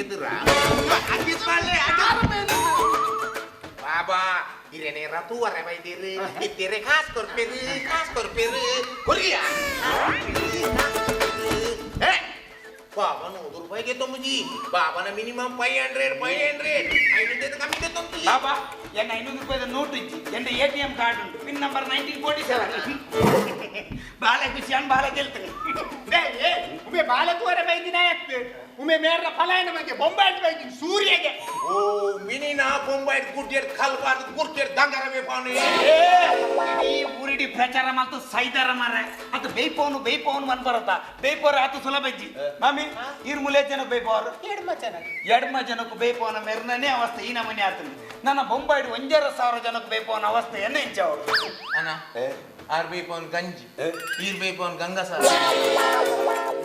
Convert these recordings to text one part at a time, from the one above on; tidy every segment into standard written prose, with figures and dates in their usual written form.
ಎದುರಾ ಬಾಬಾ ಇರೇನೇ ರತು ಅರೆ ಬೈದಿರಿ ಇತ್ತಿರೆ ಖಾಸ್ ಕೊರ್ಪೆರು ಕೊರಿಯಾ बाबा 100 रुपये घेतो मुझी बाबा ना मिनिमम 500 500 कमी देतो मुझी बाबा एन 500 रुपये नोट इच्ची एंटे ATM कार्ड उंटु पिन नंबर 1947 बाले कुशान बाले गेल्तने ए उमे बाले तोरे बैदिन आयक्ते उमे मेर फलायन मध्ये बॉम्बाईट बैदिन सूर्यगे ओ मिनी ना बॉम्बाईट गुड्डेर खलबार गुर्तेर दंगार में पाने ಈ ಊರಿಡಿ ಪ್ರಚಾರ ಮತ್ತು ಸೈದಾರ ಮಾರೆ ಅದು ಬೇಯ್ಪೋನು ಮನ್ ಬರತಾ ಬೇಯ್ಪೋರ ಆತು ಸುಲಭಜ್ಜಿ ಮಾಮಿ ಇರ್ ಮುಲೆ ಜನ ಬೇಯ್ಪೋರು ಎಡ್ಮ ಜನಕ್ಕೆ ಬೇಯ್ಪೋನ ಮೆರ್ನನೇ ಅವಸ್ಥೆ ಈ ನಮನೆ ಆತಂದು ನನ್ನ ಬೊಂಬಾಯ್ಡು 1,000 ಜನಕ್ಕೆ ಬೇಯ್ಪೋನ ಅವಸ್ಥೆ ಎನ್ನ ಇಂಚವರು ಅಣ್ಣ ಆರ್ ಬೇಯ್ಪೋನ್ ಗಂಜಿ ಈರ್ ಬೇಯ್ಪೋನ್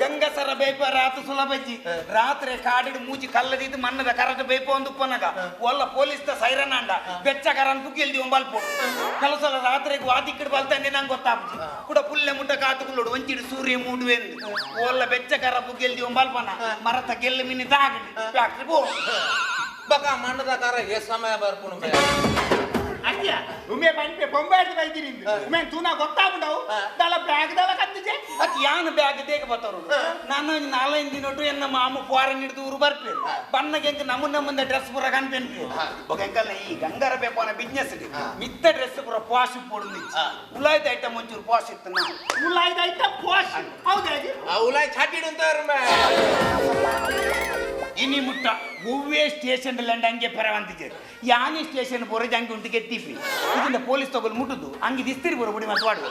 ಗಂಗಸರ ಬೇಯ್ಪೋರ ಆತು ಸುಲಭಜ್ಜಿ ರಾತ್ರಿ ಕಾಡಿಡು ಮೂಜಿ ಕಲ್ಲದಿದ್ದು ಮಣ್ಣದ ಕರಟ ಬೇಯ್ಪೋಂದು ಪೊನಗ ಒಲ್ಲ ಪೊಲೀಸ್ ಸೈರನ್ ಅಂಡ ಬೆಚ್ಚ ಕರನ್ ಕುಗ್ಗಿಲ್ದಿ ಒಂಬಲ್ಪು ಕಲಸಲ ರಾತ್ರಿಗೆ ವಾದಿಕ್ಕಿಡು ಬಲ್ತಂದೆ ನಂಗೆ ಗೊತ್ತಾಗ್ಜಿ ಕೂಡ ಪುಲ್ಲೆ ಮುಟ್ಟ ಕಾತುಕೊಳ್ಳೋಡು ಒಂಚಿಡು ಸೂರ್ಯ ಮೂಡುವೆಂದು ಒಲ್ಲ ಬೆಚ್ಚ ಕರ ಕುಗ್ಗಿಲ್ದಿ ಒಂಬಲ್ಪನ ಮರತ ಗೆಲ್ಲು ಮಿನಿ ತಾಗಡಿ ಫ್ಯಾಕ್ಟ್ರಿ ಪೋ ಬಕ ಮಣ್ಣದ ಕರ ಎ ಸಮಯ ಬರ್ಪುನು ಅಜ್ಜ ಉಮೆ ಬಂದೆ ಬೊಂಬಾಯ್ಟ್ ಬೈದಿನಿಂದ ಉಮೆ ತೂನಾ ಗೊತ್ತಾಗ್ಬಿಡವು ದಲ ಬ್ಯಾಗ್ ದಲ ಕತ್ತಿಜೆ ಅತ್ ಯಾನ ಬ್ಯಾಗ್ ದೇಗ ಬತ್ತರು ನಾನು 4 ದಿನೊಟ್ಟು ಎನ್ನ ಮಾಮ ಫಾರಿನ್ ಹಿಡಿದು ಊರು ಬರ್ಪೇರು ಬಣ್ಣಗೆ ನಮ್ಮನ್ನ ಡ್ರೆಸ್ ಪೂರ ಕನ್ಪೇನ್ಪಿ ಬೊಗೆಂಕಲ್ಲ ಈ ಗಂಗಾರ ಬೇಪನ ಬಿಸ್ನೆಸ್ ಮಿತ್ತ ಡ್ರೆಸ್ ಪೂರ ಪಾಶ್ ಪೋಡುನಿ ಉಲಾಯ್ದ ಐಟಮ್ ಒಂಚೂರು ಪಾಶ್ ಇತ್ತು ನಾ ಉಲಾಯ್ದ ಐಟಮ್ ಪಾಶ್ ಹೌದಾಗಿ ಆ ಉಲಾಯ್ ಛಾಟಿಡು ಅಂತಾರ ಇನಿ ಮುಟ್ಟ ಒವ್ವೇ ಸ್ಟೇಷನ್ ಲ್ಯಾಂಡ್ ಹಂಗೆ ಪರವಂತಿಗೆ ಯಾನಿ ಸ್ಟೇಷನ್ ಪೂರ ಜಂಗೆ ಉಂಟು ಗೆಟ್ಟಿಪ್ಪಿ ಇದನ್ನ ಪೊಲೀಸ್ ತಗೊಳ್ಳಿ ಮುಟ್ಟುದು ಹಂಗೆ ದಿಸ್ತಿರಿ ಬರೋ ಬಿಡಿ ಮತ್ತೆ ಮಾಡುವ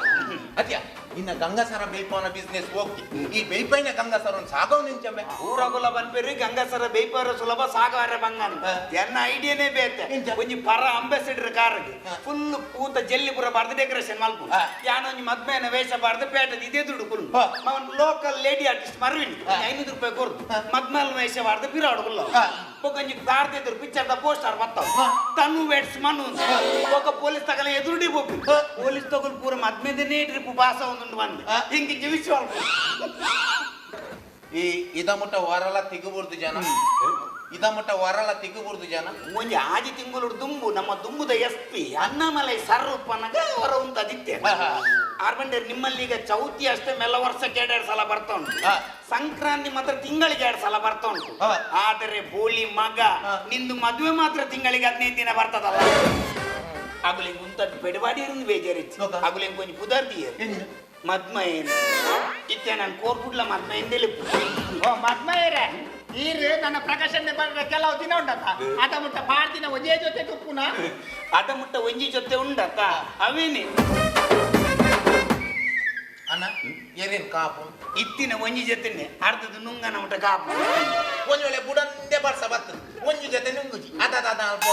ಅತ್ಯ ಇನ್ನ ಗಂಗಾಸರ ಬೇಯ್ಪವನ ಬಿಸ್ನೆಸ್ ಹೋಗಿ ಈ ಬೇಯ್ಪೈನ ಗಂಗಾಸರ ಸಾಗವ್ ನಿಂಚಮ್ಮೆ ಊರಗುಲ ಬಂದ್ಬೇರಿ ಗಂಗಸರ ಬೇಯ್ಪವರ ಸುಲಭ ಸಾಗವಾರ ಬಂಗನ್ ಎನ್ನ ಐಡಿಯಾನೇ ಬೇತೆ ಒಂಜಿ ಪರ ಅಂಬಾಸಿಡರ್ ಕಾರಿಗೆ ಫುಲ್ ಪೂತ ಜಲ್ಲಿಪುರ ಬಾರ್ದು ಡೆಕೋರೇಷನ್ ಮಲ್ಪು ಯಾನೊಂಜಿ ಮದ್ಮೇನ ವೇಷ ಬಾರ್ದು ಪೇಟದ ಇದೇ ದುಡ್ಡು ಫುಲ್ ಅವನ್ ಲೋಕಲ್ ಲೇಡಿ ಆರ್ಟಿಸ್ಟ್ ಮರ್ವಿನಿ 500 ರೂಪಾಯಿ ಕೊರ್ದು ಮದ್ಮೇಲ ವೇಷ ಬಾರ್ದು ಪಿರಾಡುಗುಲ್ಲ ಒಂಜಿ ದಾರ್ದಿದ್ರು ಪಿಕ್ಚರ್ದ ಪೋಸ್ಟರ್ ಬತ್ತಾವ ತನ್ನು ವೇಟ್ಸ್ ಮಣ್ಣು ఒక పోలీస్ తగల ఎదురుడి పోపి పోలీస్ తగులు పూర మధ్యనే ట్రిప్ పాస్ అవుతుండు వంద ఇంక జీవించాలి ಈ ಇದಮುಟ್ಟ ವರಲ ತಿಗುಬುರ್ದು ಜನ ಇದಮುಟ್ಟ ವರಲ ತಿಗುಬುರ್ದು ಜನ ಒಂಜಿ ಆಜಿ ತಿಂಗಳು ದುಂಬು ನಮ್ಮ ದುಂಬುದ SP ಅಣ್ಣಾಮಲೈ ಸರ್ರಪ್ಪನಗ ಅವರ ಒಂದು ಅದಿತ್ಯ ಆರ್ಬಂಡರ್ ನಿಮ್ಮಲ್ಲಿ ಈಗ ಚೌತಿ ಅಷ್ಟೇ ಮೆಲ್ಲ ವರ್ಷಕ್ಕೆ 2 ಸಲ ಬರ್ತಾ ಉಂಟು ಸಂಕ್ರಾಂತಿ ಮಾತ್ರ ತಿಂಗಳಿಗೆ 2 ಸಲ ಬರ್ತಾ ಉಂಟು ಆದರೆ ಬೋಳಿ ಮಗ ನಿಂದು ಮದುವೆ ಮಾತ್ರ ತಿಂಗಳಿಗೆ 15 ದಿನ ಬರ್ತದಲ್ಲ ಅಗುಲಿಂಗ್ ಉಂತದ್ದು ಪೆಡವಾಡಿ ಇருந்து ಬೇಜಾರಿಚ್ಚು ಅಗುಲಿಂಗ್ ಕೊಂಚ ಪುದರ್ದಿಯ ಮದ್ಮಯೇನು ಇತ್ತೆ ನಾನು ಕೋರ್ಪುಡ್ಲ ಮದ್ಮಯಿಂದಲೇ ಓ ಮದ್ಮಯರೇ ಈರು ನನ್ನ ಪ್ರಕಾಶನ ಬಂದ್ರೆ ಕೆಲವು ದಿನ ಉಂಟತ್ತ ಅದ ಮುಟ್ಟ ಬಾರ್ ದಿನ ಒಂದೇ ಜೊತೆ ತುಪ್ಪುನ ಅದ ಮುಟ್ಟ ಒಂಜಿ ಜೊತೆ ಉಂಡತ್ತ ಅವೇನೆ ಅಣ್ಣ ಏನೇನ್ ಕಾಪು ಇತ್ತಿನ ಒಂಜಿ ಜೊತೆನೆ ಅರ್ಧದ ನುಂಗನ ಮುಟ್ಟ ಕಾಪು ಒಂದ್ ವೇಳೆ ಬುಡಂದೆ ಬರ್ಸ ಬರ್ತದೆ ಒಂಜಿ ಜೊತೆ ನುಂಗುಜಿ ಅದ ಅಲ್ಪ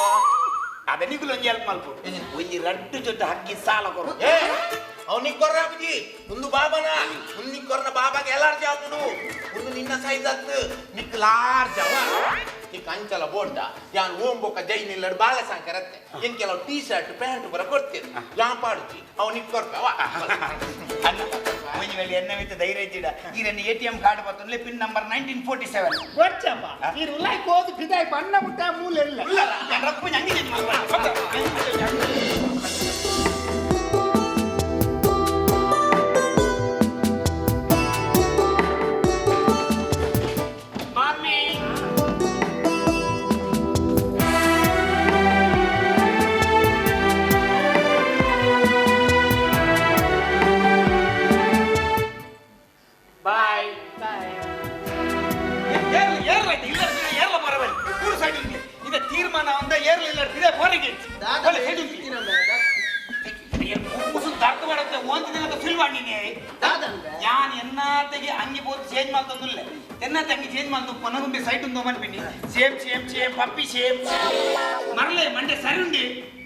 ಅದ ನಿಗುಲು ಒಂಜಿ ಹೆಲ್ಪ್ ಮಲ್ಪು ಒಂಜಿ ರಡ್ಡು ಜೊತೆ ಹಕ್ಕಿ ಸಾಲ ಕೊಡು ಅವನಿಗೆ ಕೊರ್ರಾಬುಜಿ ಒಂದು ಬಾಬನ ಉನ್ನಿಗೆ ಕೊರ್ನ ಬಾಬಾಗೆ ಎಲಾರ್ಜ್ ಆಗುದು ಒಂದು ನಿನ್ನ ಸೈಜ್ ಅತ್ತು ನಿಕ್ ಲಾರ್ಜ್ ಅವ ನಿಕ್ ಅಂಚಲ ಬೋಡ್ಡ ಯಾನ್ ಓಂಬೊಕ ಜೈನಿಲ್ಲಡ್ ಬಾಳೆ ಸಾಂಕರತ್ತೆ ಏನ್ ಕೆಲವು ಟೀ ಶರ್ಟ್ ಪ್ಯಾಂಟ್ ಬರ ಕೊಡ್ತೇನೆ ಯಾಪಾಡುಜಿ ಅವನಿಗೆ ಕೊರ್ಪವ ಅಣ್ಣ ಒಂಜಿ ವೇಳೆ ಎನ್ನ ಮಿತ್ತ ಧೈರ್ಯ ಇದ್ದಿಡ ಈ ನನ್ನ ATM ಕಾರ್ಡ್ ಬರ್ತೊಂದ್ಲೆ ಪಿನ್ ನಂಬರ್ 1947 ಗೊಚ್ಚಪ್ಪ ಈ ಉಲಾಯ್ ಕೋದು ಪಿದಾಯ್ ಬಣ್ಣ ಮುಟ್ಟ ಮೂಲ ಇಲ್ಲ ಇಲ್ಲ ನಾನು ರೊಕ್ಕ ಹಂಗೆ ಯಾನ್ ಎನ್ನಾತೆಗೆ ಅಂಗಿ ಬೋದು ಚೇಂಜ್ ಮಾಡ್ತಂದುಲ್ಲ ಎನ್ನಾತೆ ಅಂಗಿ ಚೇಂಜ್ ಮಾಡ್ತು ಪನಗುಂಬಿ ಸೈಟ್ ಉಂದು ಮನ್ಪಿನಿ ಸೇಮ್ ಪಪ್ಪಿ ಸೇಮ್ ಮರಲೆ ಮಂಡೆ ಸರಿ ಉಂಡಿ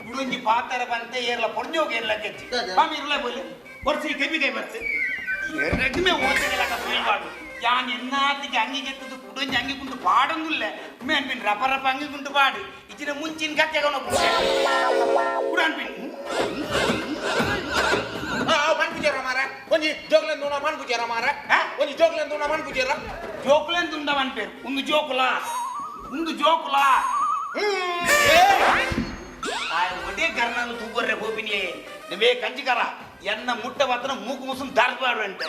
ಗುಡುಂಜಿ ಪಾತರ ಬಂತೆ ಏರ್ಲ ಪೊಣ್ಣೋಗಿ ಎಲ್ಲ ಕೆಚ್ಚಿ ಮಾಮಿ ಇರಲೇ ಬೋಲೆ ವರ್ಷಿ ಕೈ ಬರ್ತೆ ಎರಡನೇ ಓದಿಗೆಲ್ಲ ಸುಳ್ವಾಡು ಯಾನ್ ಎನ್ನಾತಿಗೆ ಅಂಗಿ ಕೆತ್ತದು ಗುಡುಂಜಿ ಅಂಗಿ ಕುಂಟು ಪಾಡಂದುಲ್ಲ ಉಮ್ಮೆ ಅನ್ಪಿನಿ ರಪ ಅಂಗಿ ಕುಂಟು ಪಾಡು ಇಚ್ಚಿನ ಮುಂಚಿನ ಕತ್ತೆಗೋನ ಕೂಡ ಅನ್ಪಿನಿ ಮನ್ಪುಜರ ಮಾರ ಒಂಜಿ ಜೋಕ್ಲೆಂದುಣ ಮನ್ಪುಜರ ಮಾರ ಒಂಜಿ ಜೋಕ್ಲೆಂದುಣ ಮನ್ಪುಜರ ಜೋಕ್ಲೆಂದುಂಡ ಮನ್ಪೇರು ಒಂದು ಜೋಕುಲ ಒಂದು ಜೋಕುಲ ಒಡೆ ಕರ್ನಾನು ತೂಗೊರ್ರೆ ಹೋಪಿನಿ ನೀವೇ ಕಂಚಿಕರ ಎನ್ನ ಮುಟ್ಟ ಮಾತ್ರ ಮೂಕು ಮುಸುನ್ ದಾರ್ಬಾರ್ದು ಅಂತೆ